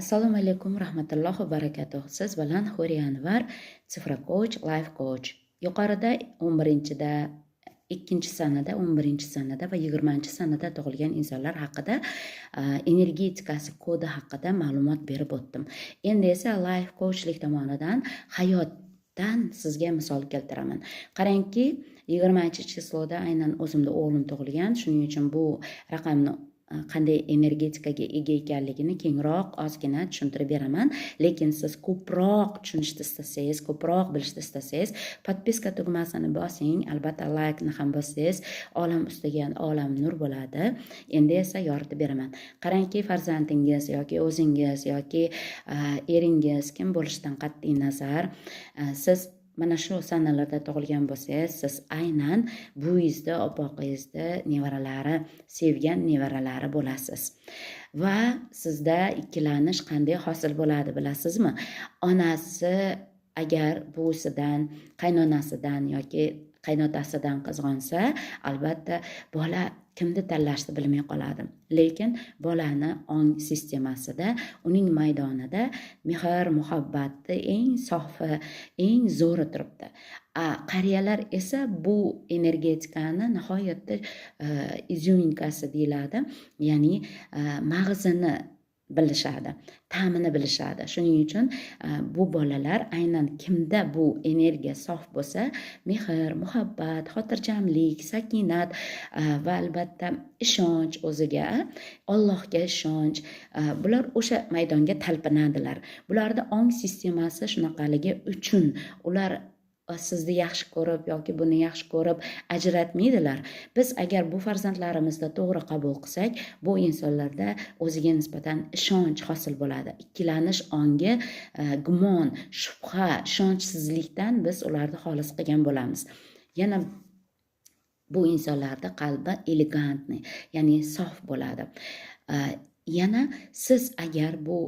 Assalomu alaykum rahmatullohi va barakatuh. Siz bilan Huriya Anvar, Sifra Coach, Life Coach. Yuqorida 11-da, 2-sanada, 11-sanada va 20-sanada tug'ilgan insonlar haqida energetikasi kodi haqida ma'lumot berib o'tdim. Endi esa Life Coachlik tomonidan hayotdan sizga misol keltiraman. Qarangki, 20-chizloda aynan o'zimda o'g'lim tug'ilgan, shuning uchun bu raqamni qanday energetikaga ega ekanligini kengroq ozgina tushuntirib beraman. Lekin siz ko'proq tushunishni istasangiz, ko'proq bilishni istasangiz, podpiska tugmasini bosing, albatta like-ni ham bossangiz, olam ustiga olam nur bo'ladi. Endi esa yoritib beraman. Qarangki, farzandingiz yoki o'zingiz yoki eringiz kim bo'lishidan qat'iy nazar, siz mana shu sanalarda tug'ilgan bo'lsangiz, siz aynan buvingizda, opoqingizda nevaralari, sevgan nevaralari bo'lasiz. Va sizda ikkilanish qanday hosil bo'ladi bilasizmi? Onasi agar buvisidan, qaynonasidan yoki qaynotasidan qizg'onsa, albatta bola kimni tanlashni bilmay qoladi. Lekin bolani ong sistemasida, uning maydonida mehr, muhabbatni eng sofi, eng zo'ri turibdi. Qariyalar esa bu energetikani nihoyatda izyuminkasi deyiladi, ya'ni mag'zini bilishadi, ta'mini bilishadi. Shuning uchun bu bolalar aynan kimda bu energiya sof bo'lsa, mehr, muhabbat, xotirjamlik, sakinat va albatta ishonch o'ziga, Allohga ishonch, bular o'sha maydonga talpinadilar. Bularda ong sistemasi shunaqaligi uchun ular sizni yaxshi ko'rib yoki buni yaxshi ko'rib ajratmaydilar. Biz agar bu farzandlarimizni to'g'ri qabul qilsak, bu insonlarda o'ziga nisbatan ishonch hosil bo'ladi. Ikkilanish ongi, gumon, shubha, ishonchsizlikdan biz ularni xolis qilgan bo'lamiz. Yana bu insonlarda qalbi elegantni, ya'ni sof bo'ladi. Yana siz agar bu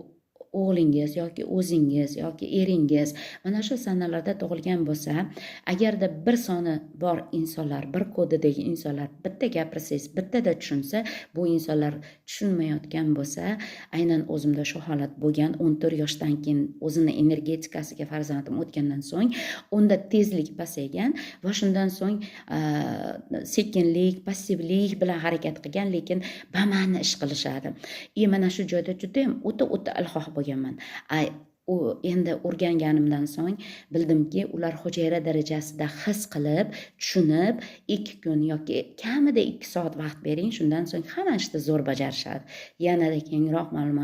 o'g'lingiz yoki o'zingiz yoki eringiz mana shu sanalarda tug'ilgan bo'lsa, agarda bir soni bor insonlar, bir kodidagi insonlar bitta gapirsangiz, bittada tushunsa, bu insonlar tushunmayotgan bo'lsa, aynan o'zimda shu holat bo'lgan. 14 yoshdan keyin o'zini energetikasiga farzandim o'tgandan so'ng, unda tezlik pasaygan va shundan so'ng sekinlik, passivlik bilan harakat qilgan, lekin bama'ni ish qilishadi. Mana shu joyda juda ham o'ta alhoh bo'lganman. U endi o'rganganimdan so'ng bildimki, ular hujayra darajasida his qilib, tushunib, 2 kun yoki kamida 2 soat vaqt bering, shundan so'ng hamma ishni zo'r bajarishadi. Yanada kengroq ma'lumot